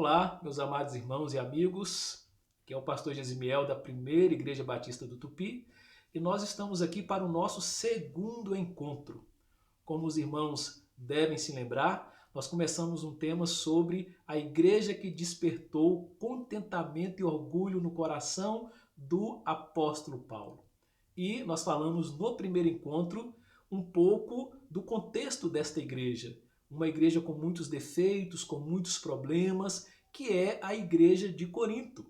Olá, meus amados irmãos e amigos, que é o pastor Gesimiel da Primeira Igreja Batista do Tupi, e nós estamos aqui para o nosso segundo encontro. Como os irmãos devem se lembrar, nós começamos um tema sobre a igreja que despertou contentamento e orgulho no coração do apóstolo Paulo. E nós falamos no primeiro encontro um pouco do contexto desta igreja. Uma igreja com muitos defeitos, com muitos problemas, que é a igreja de Corinto.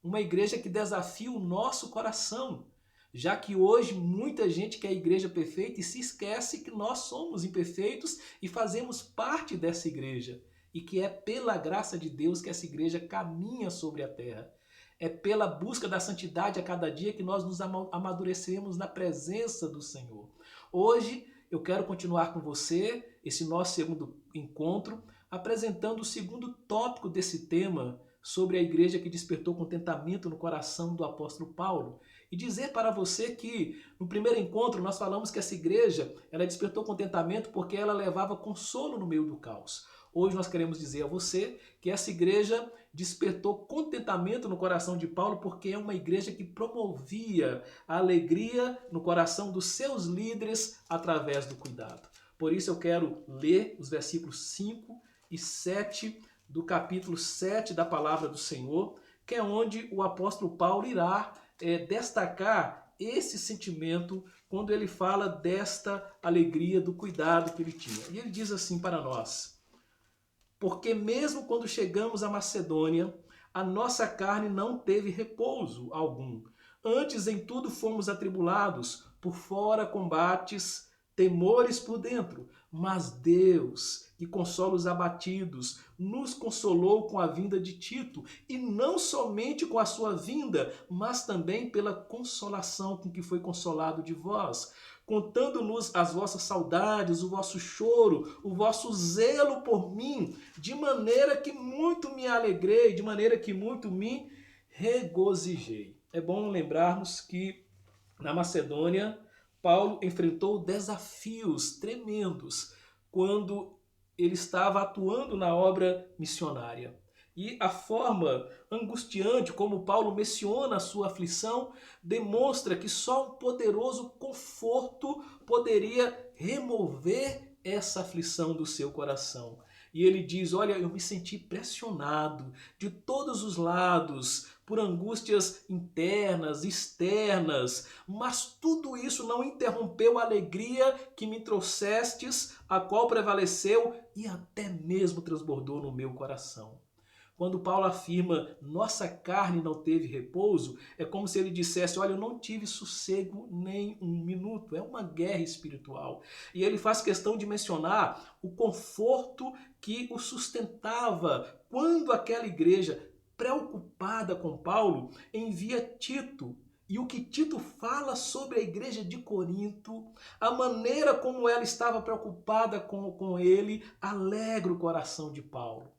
Uma igreja que desafia o nosso coração, já que hoje muita gente quer a igreja perfeita e se esquece que nós somos imperfeitos e fazemos parte dessa igreja. E que é pela graça de Deus que essa igreja caminha sobre a terra. É pela busca da santidade a cada dia que nós nos amadurecemos na presença do Senhor. Hoje eu quero continuar com você esse nosso segundo encontro, apresentando o segundo tópico desse tema sobre a igreja que despertou contentamento no coração do apóstolo Paulo. E dizer para você que no primeiro encontro nós falamos que essa igreja ela despertou contentamento porque ela levava consolo no meio do caos. Hoje nós queremos dizer a você que essa igreja despertou contentamento no coração de Paulo porque é uma igreja que promovia a alegria no coração dos seus líderes através do cuidado. Por isso eu quero ler os versículos 5 e 7 do capítulo 7 da palavra do Senhor, que é onde o apóstolo Paulo irá destacar esse sentimento quando ele fala desta alegria, do cuidado que ele tinha. E ele diz assim para nós: porque mesmo quando chegamos à Macedônia, a nossa carne não teve repouso algum. Antes em tudo fomos atribulados, por fora combates, temores por dentro. Mas Deus, que consola os abatidos, nos consolou com a vinda de Tito, e não somente com a sua vinda, mas também pela consolação com que foi consolado de vós, contando-nos as vossas saudades, o vosso choro, o vosso zelo por mim, de maneira que muito me alegrei, de maneira que muito me regozijei. É bom lembrarmos que na Macedônia, Paulo enfrentou desafios tremendos quando ele estava atuando na obra missionária. E a forma angustiante como Paulo menciona a sua aflição demonstra que só um poderoso conforto poderia remover essa aflição do seu coração. E ele diz: olha, eu me senti pressionado de todos os lados por angústias internas, externas, mas tudo isso não interrompeu a alegria que me trouxestes, a qual prevaleceu e até mesmo transbordou no meu coração. Quando Paulo afirma nossa carne não teve repouso, é como se ele dissesse: olha, eu não tive sossego nem um minuto. É uma guerra espiritual. E ele faz questão de mencionar o conforto que o sustentava quando aquela igreja, preocupada com Paulo, envia Tito. E o que Tito fala sobre a igreja de Corinto, a maneira como ela estava preocupada com ele, alegra o coração de Paulo.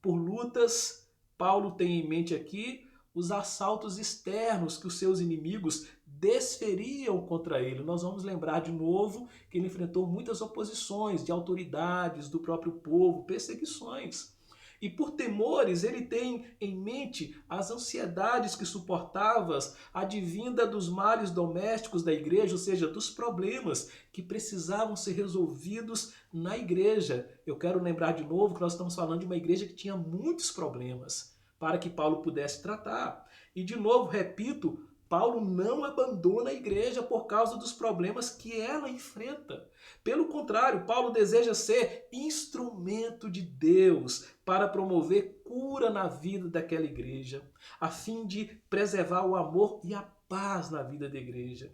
Por lutas, Paulo tem em mente aqui os assaltos externos que os seus inimigos desferiam contra ele. Nós vamos lembrar de novo que ele enfrentou muitas oposições de autoridades, do próprio povo, perseguições. E por temores, ele tem em mente as ansiedades que suportavas, advinda dos males domésticos da igreja, ou seja, dos problemas que precisavam ser resolvidos na igreja. Eu quero lembrar de novo que nós estamos falando de uma igreja que tinha muitos problemas para que Paulo pudesse tratar. E de novo, repito, Paulo não abandona a igreja por causa dos problemas que ela enfrenta. Pelo contrário, Paulo deseja ser instrumento de Deus para promover cura na vida daquela igreja, a fim de preservar o amor e a paz na vida da igreja.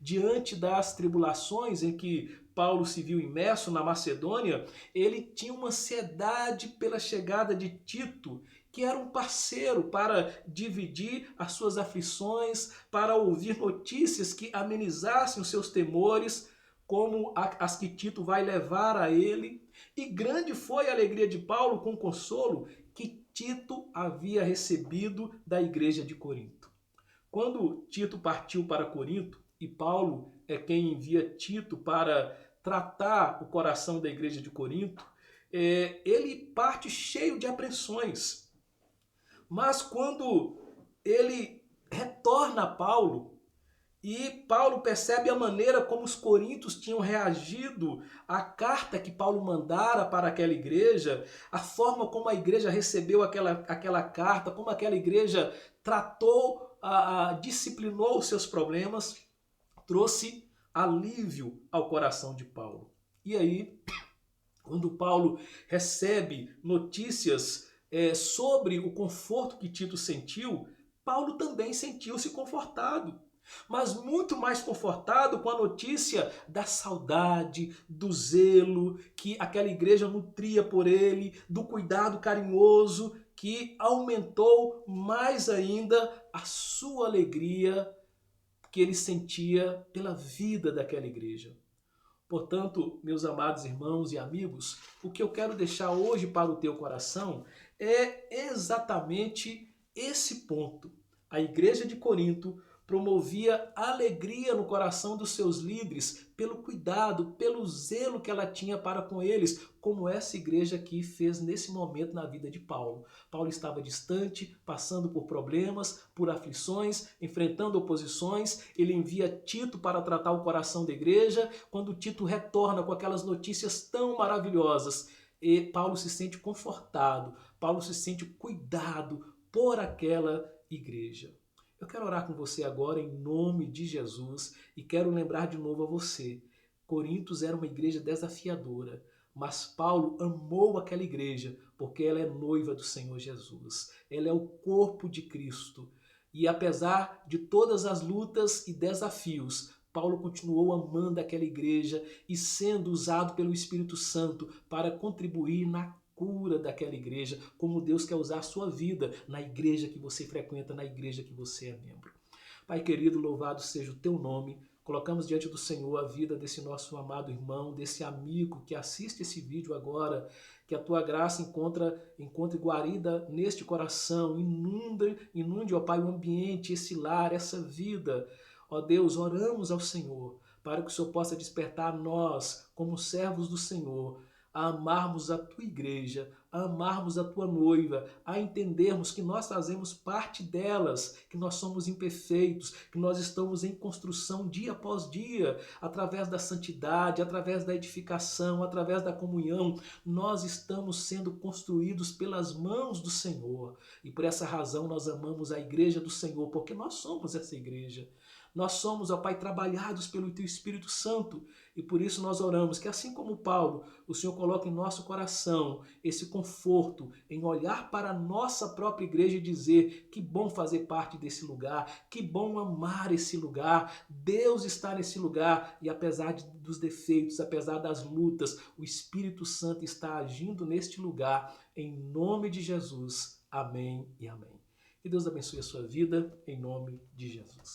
Diante das tribulações em que Paulo se viu imerso na Macedônia, ele tinha uma ansiedade pela chegada de Tito, que era um parceiro para dividir as suas aflições, para ouvir notícias que amenizassem os seus temores, como as que Tito vai levar a ele. E grande foi a alegria de Paulo com o consolo que Tito havia recebido da igreja de Corinto. Quando Tito partiu para Corinto, e Paulo é quem envia Tito para tratar o coração da igreja de Corinto, ele parte cheio de apreensões. Mas quando ele retorna a Paulo, e Paulo percebe a maneira como os coríntios tinham reagido à carta que Paulo mandara para aquela igreja, a forma como a igreja recebeu aquela carta, como aquela igreja tratou, disciplinou os seus problemas, trouxe alívio ao coração de Paulo. E aí, quando Paulo recebe notícias sobre o conforto que Tito sentiu, Paulo também sentiu-se confortado, mas muito mais confortado com a notícia da saudade, do zelo que aquela igreja nutria por ele, do cuidado carinhoso que aumentou mais ainda a sua alegria que ele sentia pela vida daquela igreja. Portanto, meus amados irmãos e amigos, o que eu quero deixar hoje para o teu coração é exatamente esse ponto. A igreja de Corinto promovia alegria no coração dos seus líderes pelo cuidado, pelo zelo que ela tinha para com eles, como essa igreja aqui fez nesse momento na vida de Paulo. Paulo estava distante, passando por problemas, por aflições, enfrentando oposições. Ele envia Tito para tratar o coração da igreja. Quando Tito retorna com aquelas notícias tão maravilhosas, e Paulo se sente confortado, Paulo se sente cuidado por aquela igreja. Eu quero orar com você agora em nome de Jesus e quero lembrar de novo a você. Corintos era uma igreja desafiadora, mas Paulo amou aquela igreja porque ela é noiva do Senhor Jesus. Ela é o corpo de Cristo. E apesar de todas as lutas e desafios, Paulo continuou amando aquela igreja e sendo usado pelo Espírito Santo para contribuir na cura daquela igreja, como Deus quer usar a sua vida na igreja que você frequenta, na igreja que você é membro. Pai querido, louvado seja o teu nome. Colocamos diante do Senhor a vida desse nosso amado irmão, desse amigo que assiste esse vídeo agora, que a tua graça encontre guarida neste coração, inunde, ó Pai, o ambiente, esse lar, essa vida. Ó Deus, oramos ao Senhor para que o Senhor possa despertar nós, como servos do Senhor, a amarmos a tua igreja, a amarmos a tua noiva, a entendermos que nós fazemos parte delas, que nós somos imperfeitos, que nós estamos em construção dia após dia, através da santidade, através da edificação, através da comunhão, nós estamos sendo construídos pelas mãos do Senhor. E por essa razão nós amamos a igreja do Senhor, porque nós somos essa igreja. Nós somos, ó Pai, trabalhados pelo Teu Espírito Santo e por isso nós oramos que assim como Paulo, o Senhor coloca em nosso coração esse conforto em olhar para a nossa própria igreja e dizer que bom fazer parte desse lugar, que bom amar esse lugar, Deus está nesse lugar e apesar dos defeitos, apesar das lutas, o Espírito Santo está agindo neste lugar, em nome de Jesus. Amém e amém. Que Deus abençoe a sua vida, em nome de Jesus.